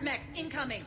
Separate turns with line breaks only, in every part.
Transport mechs incoming!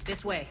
This way.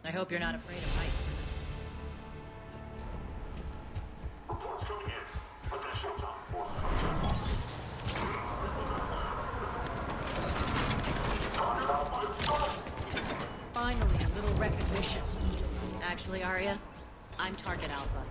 I hope you're not afraid of heights.
Reports coming in. Additional time forces.
Finally, a little recognition. Actually, Aria, I'm Target Alpha.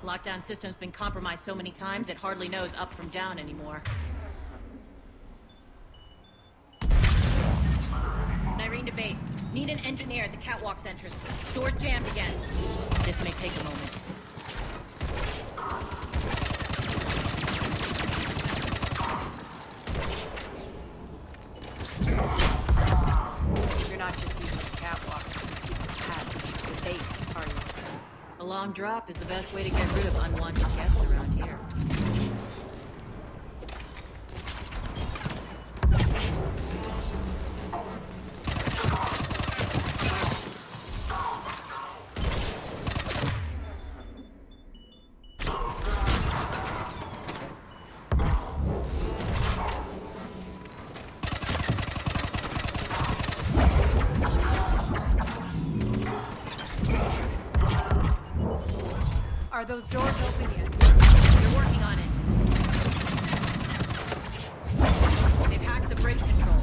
Lockdown system's been compromised so many times it hardly knows up from down anymore. Nyreen to base. Need an engineer at the catwalk's entrance. Door's jammed again. This may take a moment.
You're not just using the catwalk to keep the path to the base, are you?
A long drop is the best way to get rid of unwanted guests around here.
Are those doors open yet?
They're working on it. They've hacked the bridge control.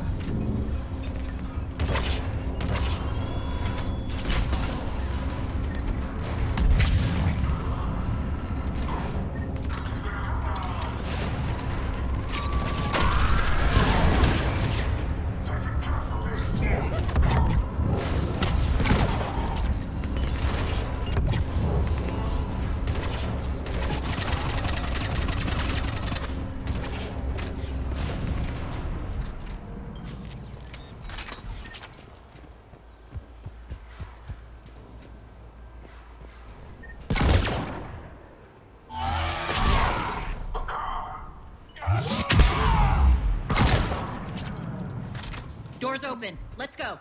Door's open. Let's go.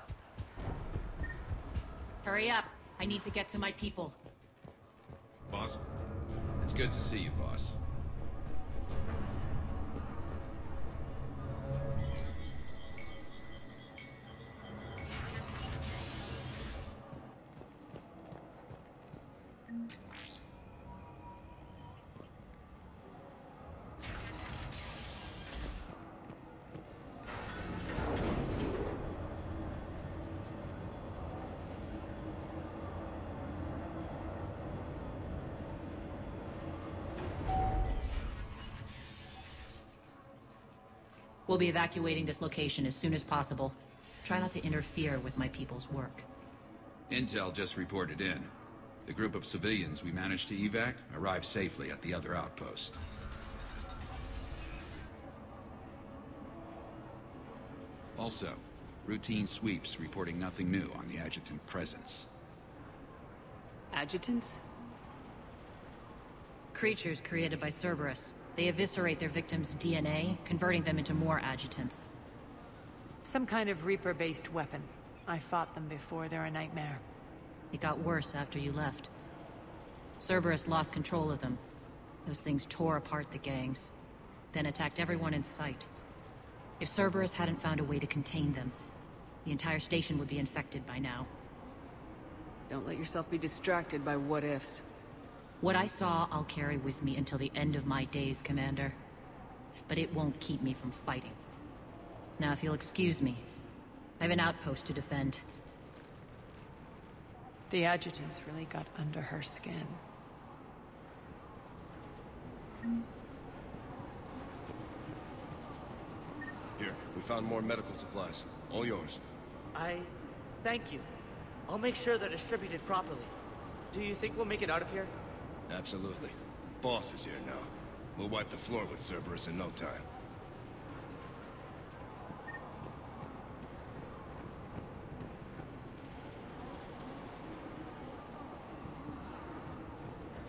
Hurry up. I need to get to my people.
Boss? It's good to see you, boss.
We'll be evacuating this location as soon as possible. Try not to interfere with my people's work.
Intel just reported in. The group of civilians we managed to evac arrived safely at the other outpost. Also, routine sweeps reporting nothing new on the adjutant presence.
Adjutants?
Creatures created by Cerberus. They eviscerate their victims' DNA, converting them into more adjutants.
Some kind of Reaper-based weapon. I fought them before, they're a nightmare.
It got worse after you left. Cerberus lost control of them. Those things tore apart the gangs, then attacked everyone in sight. If Cerberus hadn't found a way to contain them, the entire station would be infected by now.
Don't let yourself be distracted by what-ifs.
What I saw, I'll carry with me until the end of my days, Commander. But it won't keep me from fighting. Now, if you'll excuse me, I have an outpost to defend.
The adjutants really got under her skin.
Here, we found more medical supplies. All yours.
Thank you. I'll make sure they're distributed properly. Do you think we'll make it out of here?
Absolutely. Boss is here now. We'll wipe the floor with Cerberus in no time.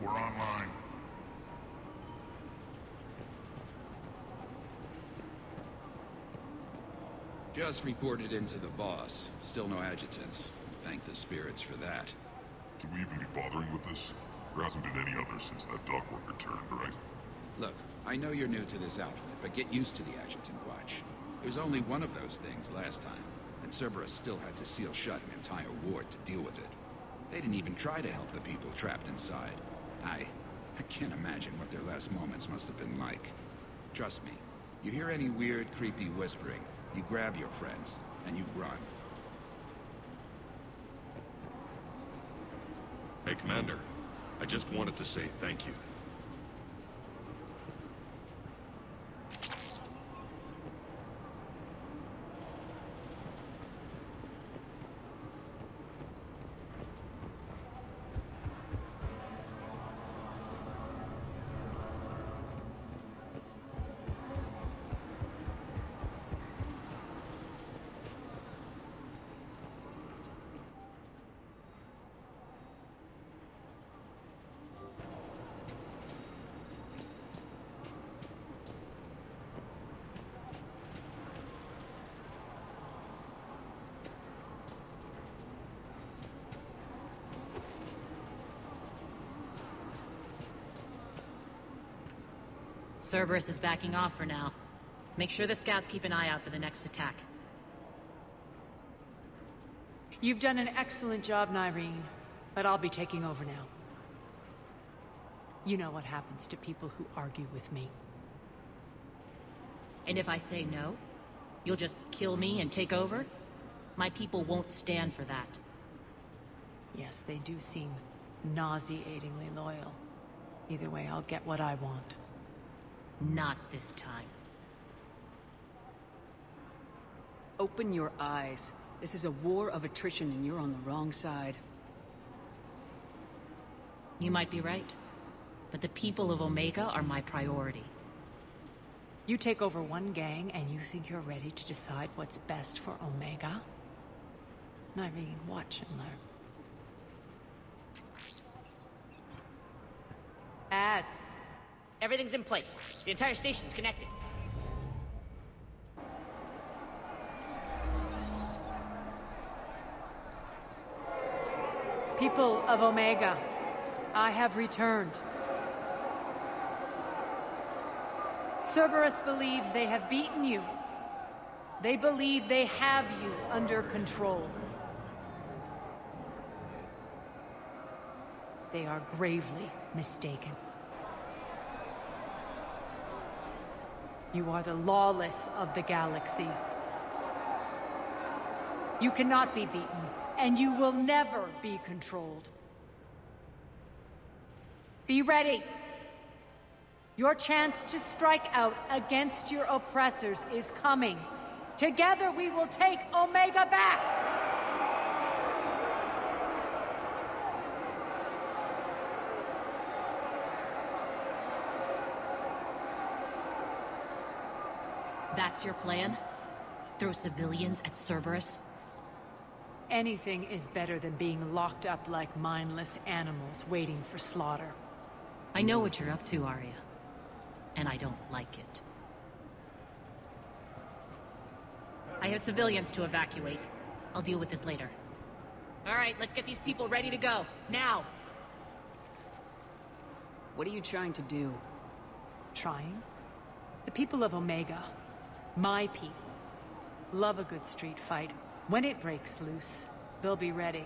We're online.
Just reported into the boss. Still no adjutants. Thank the spirits for that.
Should we even be bothering with this? There hasn't been any others since that dockwork returned, right?
Look, I know you're new to this outfit, but get used to the adjutant watch. There was only one of those things last time, and Cerberus still had to seal shut an entire ward to deal with it. They didn't even try to help the people trapped inside. I can't imagine what their last moments must have been like. Trust me, you hear any weird, creepy whispering, you grab your friends, and you run.
Hey, Commander. I just wanted to say thank you.
Cerberus is backing off for now. Make sure the scouts keep an eye out for the next attack.
You've done an excellent job, Nyreen, but I'll be taking over now. You know what happens to people who argue with me.
And if I say no, you'll just kill me and take over? My people won't stand for that.
Yes, they do seem nauseatingly loyal. Either way, I'll get what I want.
Not this time.
Open your eyes. This is a war of attrition and you're on the wrong side.
You might be right, but the people of Omega are my priority.
You take over one gang and you think you're ready to decide what's best for Omega? Nyreen, watch and learn.
Everything's in place. The entire station's connected.
People of Omega, I have returned. Cerberus believes they have beaten you. They believe they have you under control. They are gravely mistaken. You are the lawless of the galaxy. You cannot be beaten, and you will never be controlled. Be ready. Your chance to strike out against your oppressors is coming. Together we will take Omega back!
That's your plan? Throw civilians at Cerberus?
Anything is better than being locked up like mindless animals waiting for slaughter.
I know what you're up to, Aria. And I don't like it. I have civilians to evacuate. I'll deal with this later. All right, let's get these people ready to go. Now!
What are you trying to do?
Trying? The people of Omega, my people, love a good street fight. When it breaks loose, they'll be ready.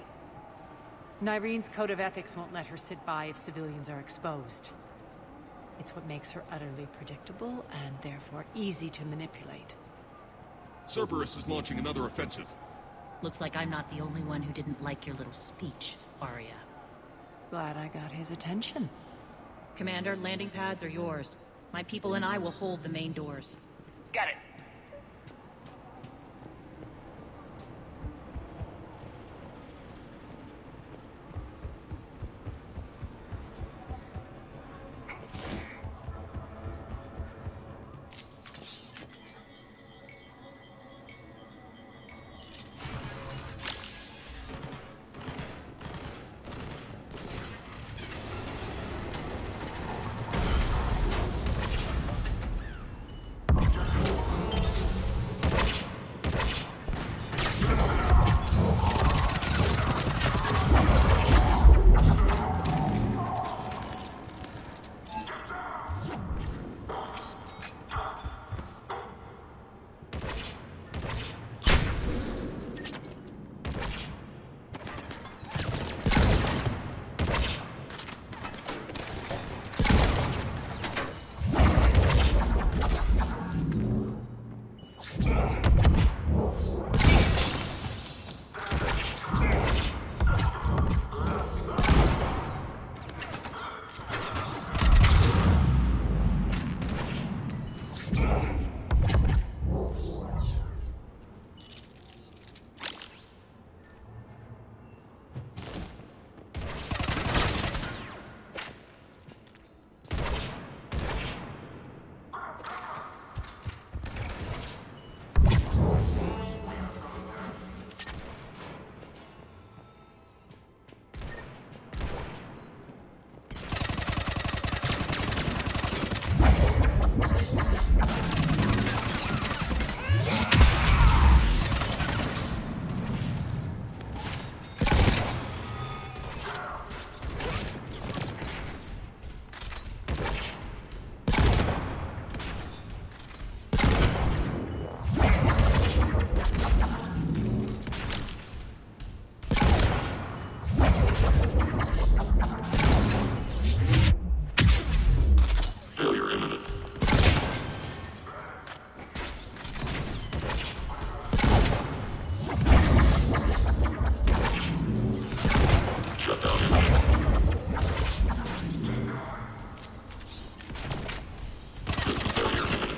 Nyreen's code of ethics won't let her sit by if civilians are exposed. It's what makes her utterly predictable and therefore easy to manipulate.
Cerberus is launching another offensive.
Looks like I'm not the only one who didn't like your little speech, Aria.
Glad I got his attention.
Commander, landing pads are yours. My people and I will hold the main doors.
Got it.
Failure imminent. Shutdown imminent. System failure imminent.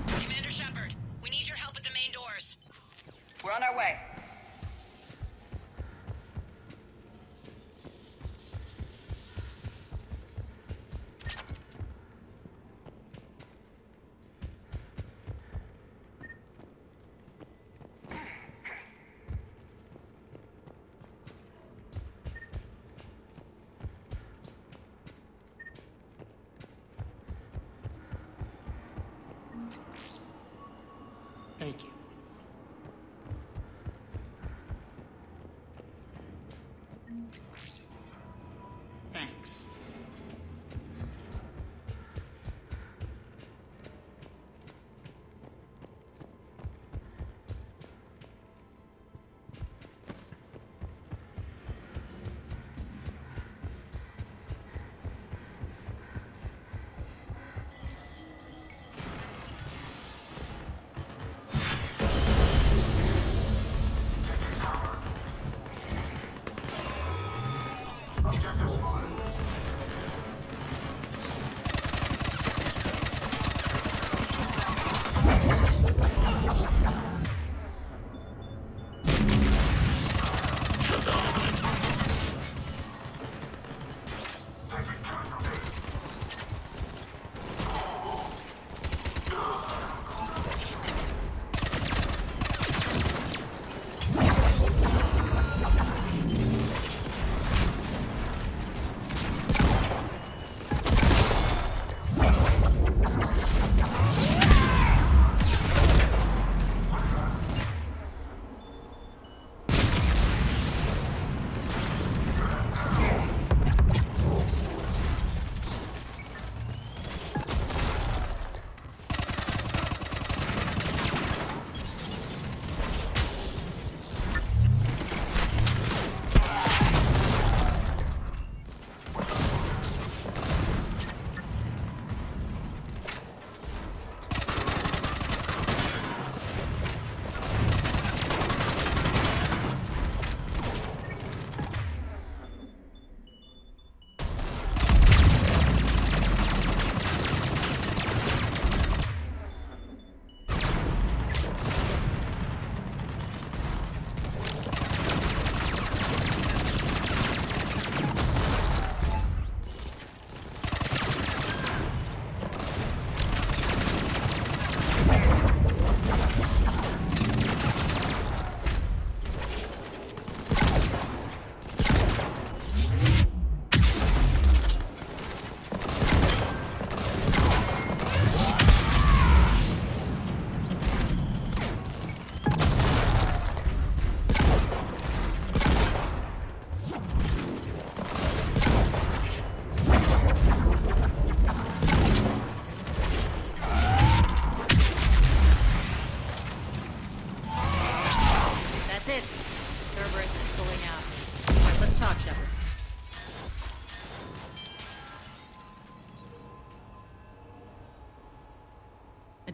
Commander Shepard, we need your help at the main doors.
We're on our way.
Thank you. Thanks.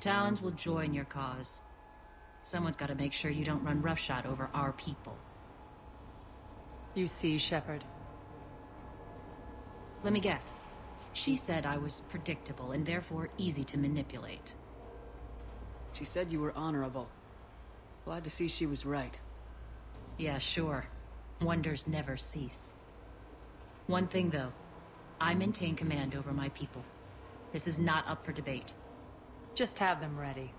Talons will join your cause. Someone's got to make sure you don't run roughshod over our people.
You see, Shepard.
Let me guess. She said I was predictable and therefore easy to manipulate.
She said you were honorable. Glad to see she was right.
Yeah, sure. Wonders never cease. One thing, though. I maintain command over my people. This is not up for debate.
Just have them ready.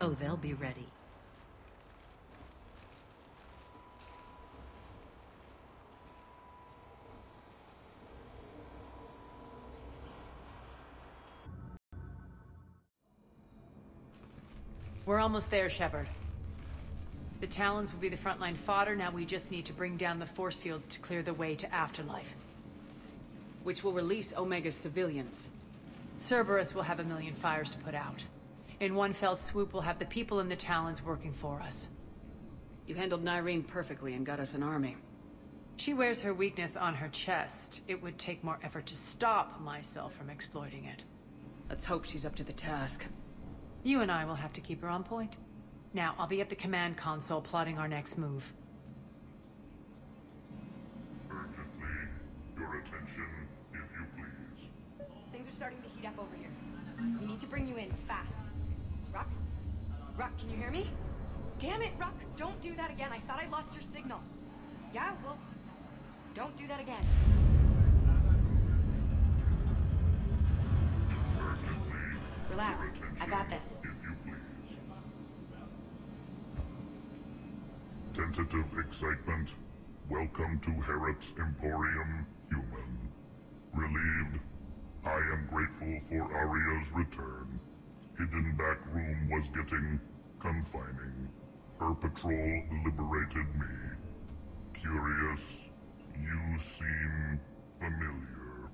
Oh, they'll be ready.
We're almost there, Shepard. The Talons will be the frontline fodder, now we just need to bring down the force fields to clear the way to Afterlife.
Which will release Omega's civilians.
Cerberus will have a million fires to put out. In one fell swoop, we'll have the people in the Talons working for us.
You handled Nyreen perfectly and got us an army.
She wears her weakness on her chest. It would take more effort to stop myself from exploiting it.
Let's hope she's up to the task.
You and I will have to keep her on point. Now, I'll be at the command console plotting our next move.
Urgently, your attention, if you please.
Things are starting to heat up over here. We need to bring you in fast. Ruck? Ruck, can you hear me? Damn it, Ruck! Don't do that again. I thought I lost your signal. Yeah, well, don't do that again.
Urgently,
Relax.
your attention,
I got this.
if you please. Tentative excitement. Welcome to Herod's Emporium, human. Relieved. I am grateful for Aria's return. Hidden back room was getting confining. Her patrol liberated me. Curious. You seem familiar.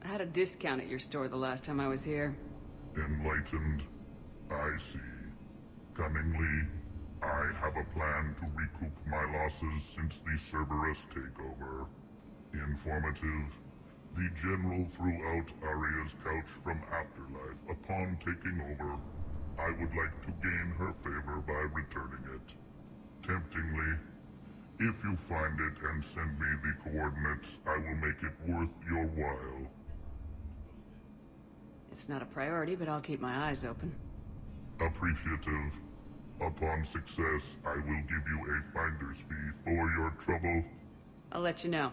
I had a discount at your store the last time I was here.
Enlightened. I see. Cunningly, I have a plan to recoup my losses since the Cerberus takeover. Informative. The General threw out Aria's couch from Afterlife upon taking over. I would like to gain her favor by returning it. Temptingly, if you find it and send me the coordinates, I will make it worth your while.
It's not a priority, but I'll keep my eyes open.
Appreciative. Upon success, I will give you a finder's fee for your trouble.
I'll let you know.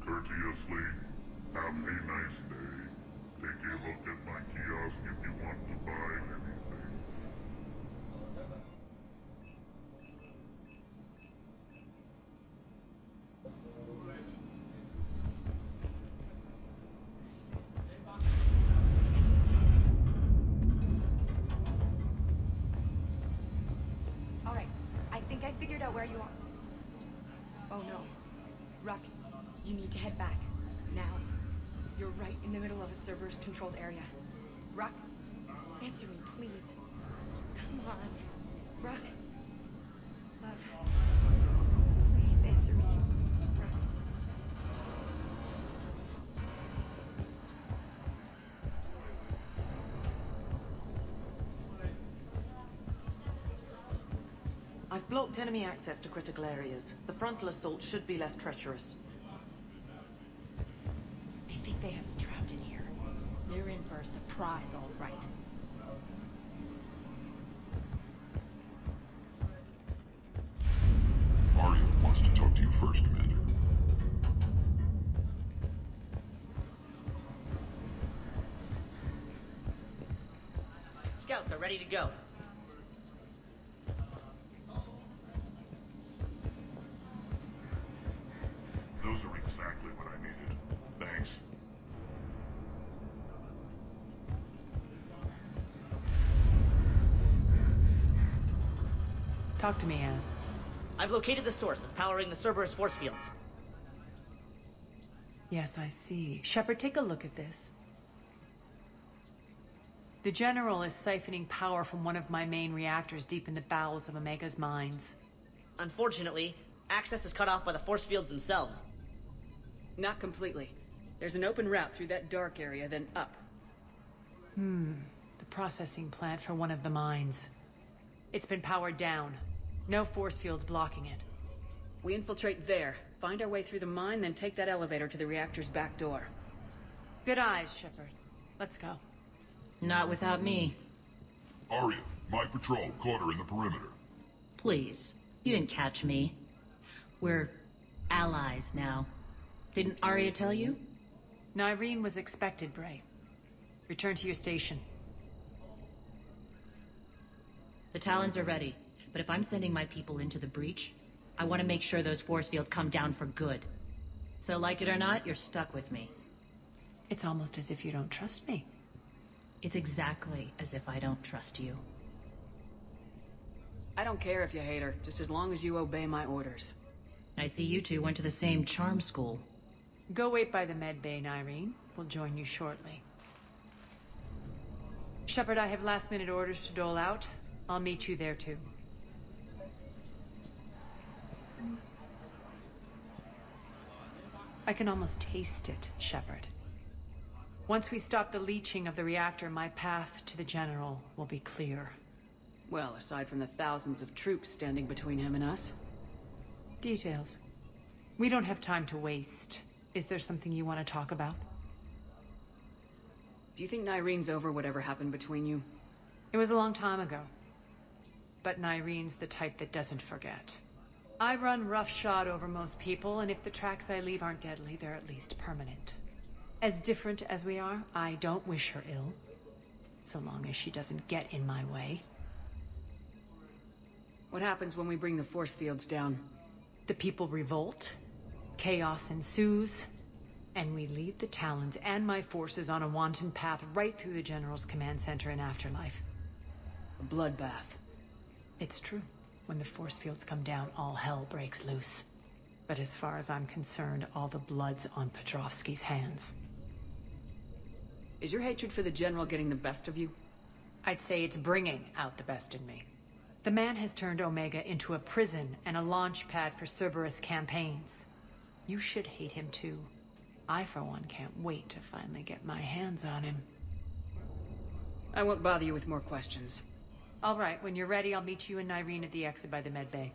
Courteously, have a nice day. Take a look at my kiosk if you want to buy anything.
Alright, I think I figured out where you are. Oh no. Ruck, you need to head back. Now. You're right in the middle of a Cerberus-controlled area. Ruck, answer me, please. Come on. Ruck. Love. Please answer me. Ruck.
I've blocked enemy access to critical areas. The frontal assault should be less treacherous.
I think they have us trapped in here. They're in for a surprise, all right.
Aria wants to talk to you first, Commander.
Scouts are ready to go.
Those are exactly what I needed. Thanks.
Talk to me, Az.
I've located the source that's powering the Cerberus force fields.
Yes, I see. Shepard, take a look at this. The General is siphoning power from one of my main reactors deep in the bowels of Omega's mines.
Unfortunately, access is cut off by the force fields themselves.
Not completely. There's an open route through that dark area, then up.
The processing plant for one of the mines. It's been powered down. No force fields blocking it.
We infiltrate there, find our way through the mine, then take that elevator to the reactor's back door.
Good eyes, Shepard. Let's go.
Not without me.
Aria, my patrol caught her in the perimeter.
Please. You didn't catch me. We're allies now. Didn't Aria tell you?
Nyreen was expected, Bray. Return to your station.
The Talons are ready, but if I'm sending my people into the breach, I want to make sure those force fields come down for good. So like it or not, you're stuck with me.
It's almost as if you don't trust me.
It's exactly as if I don't trust you.
I don't care if you hate her, just as long as you obey my orders.
I see you two went to the same charm school.
Go wait by the med bay, Nyreen. We'll join you shortly. Shepard, I have last-minute orders to dole out. I'll meet you there, too. I can almost taste it, Shepard. Once we stop the leaching of the reactor, my path to the General will be clear.
Well, aside from the thousands of troops standing between him and us.
Details. We don't have time to waste. Is there something you want to talk about?
Do you think Nyreen's over whatever happened between you?
It was a long time ago. But Nyreen's the type that doesn't forget. I run roughshod over most people, and if the tracks I leave aren't deadly, they're at least permanent. As different as we are, I don't wish her ill. So long as she doesn't get in my way.
What happens when we bring the force fields down?
The people revolt, chaos ensues, and we lead the Talons and my forces on a wanton path right through the General's command center and afterlife.
A bloodbath.
It's true. When the force fields come down, all hell breaks loose. But as far as I'm concerned, all the blood's on Petrovsky's hands.
Is your hatred for the General getting the best of you?
I'd say it's bringing out the best in me. The man has turned Omega into a prison and a launch pad for Cerberus campaigns. You should hate him too. I, for one, can't wait to finally get my hands on him.
I won't bother you with more questions.
All right, when you're ready, I'll meet you and Nyreen at the exit by the med bay.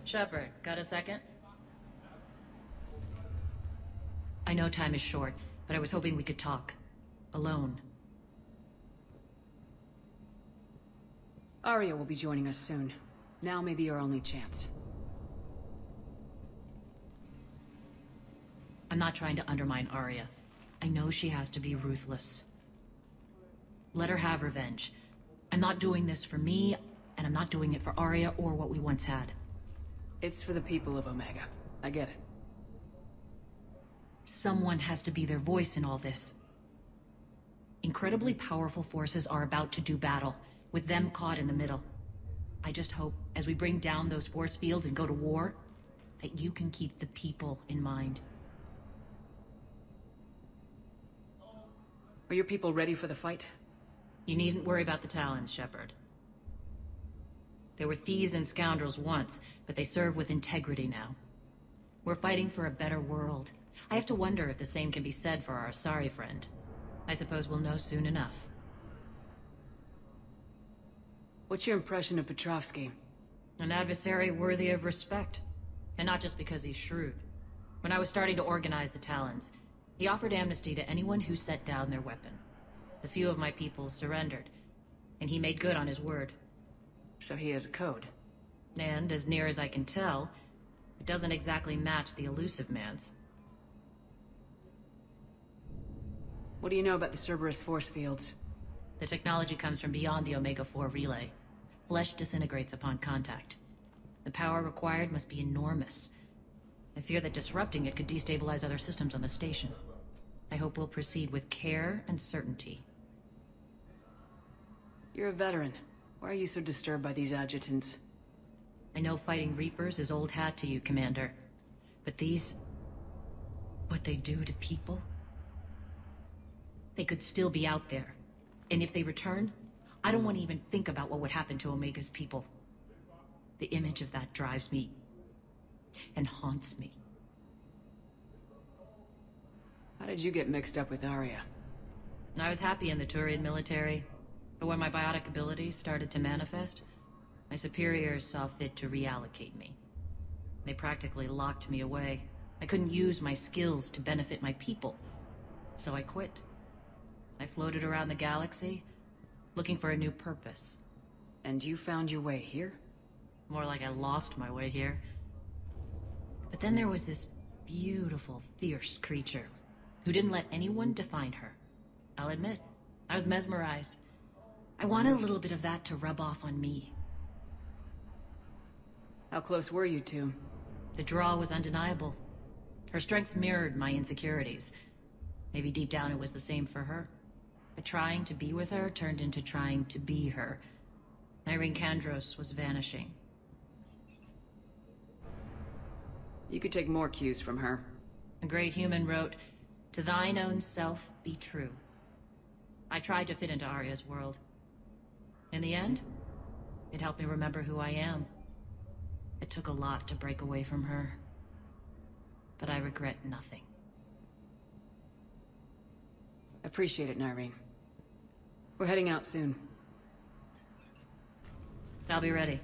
Shepard, got a second? I know time is short, but I was hoping we could talk. Alone.
Aria will be joining us soon. Now may be our only chance.
I'm not trying to undermine Aria. I know she has to be ruthless. Let her have revenge. I'm not doing this for me, and I'm not doing it for Aria or what we once had.
It's for the people of Omega. I get it.
Someone has to be their voice in all this. Incredibly powerful forces are about to do battle, with them caught in the middle. I just hope, as we bring down those force fields and go to war, that you can keep the people in mind.
Are your people ready for the fight?
You needn't worry about the Talons, Shepard. They were thieves and scoundrels once, but they serve with integrity now. We're fighting for a better world. I have to wonder if the same can be said for our Asari friend. I suppose we'll know soon enough.
What's your impression of Petrovsky?
An adversary worthy of respect. And not just because he's shrewd. When I was starting to organize the Talons, he offered amnesty to anyone who set down their weapon. A few of my people surrendered, and he made good on his word.
So he has a code.
And, as near as I can tell, it doesn't exactly match the elusive man's.
What do you know about the Cerberus force fields?
The technology comes from beyond the Omega-4 relay. Flesh disintegrates upon contact. The power required must be enormous. I fear that disrupting it could destabilize other systems on the station. I hope we'll proceed with care and certainty.
You're a veteran. Why are you so disturbed by these adjutants?
I know fighting Reapers is old hat to you, Commander. But these... what they do to people? They could still be out there. And if they return, I don't want to even think about what would happen to Omega's people. The image of that drives me and haunts me.
How did you get mixed up with Aria?
I was happy in the Turian military, but when my biotic abilities started to manifest, my superiors saw fit to reallocate me. They practically locked me away. I couldn't use my skills to benefit my people, so I quit. I floated around the galaxy, looking for a new purpose.
And you found your way here?
More like I lost my way here. But then there was this beautiful, fierce creature who didn't let anyone define her. I'll admit, I was mesmerized. I wanted a little bit of that to rub off on me.
How close were you two?
The draw was undeniable. Her strengths mirrored my insecurities. Maybe deep down it was the same for her. But trying to be with her turned into trying to be her. Nyreen Kandros was vanishing.
You could take more cues from her.
A great human wrote, "To thine own self be true." I tried to fit into Aria's world. In the end, it helped me remember who I am. It took a lot to break away from her, but I regret nothing.
Appreciate it, Nyreen. We're heading out soon.
I'll be ready.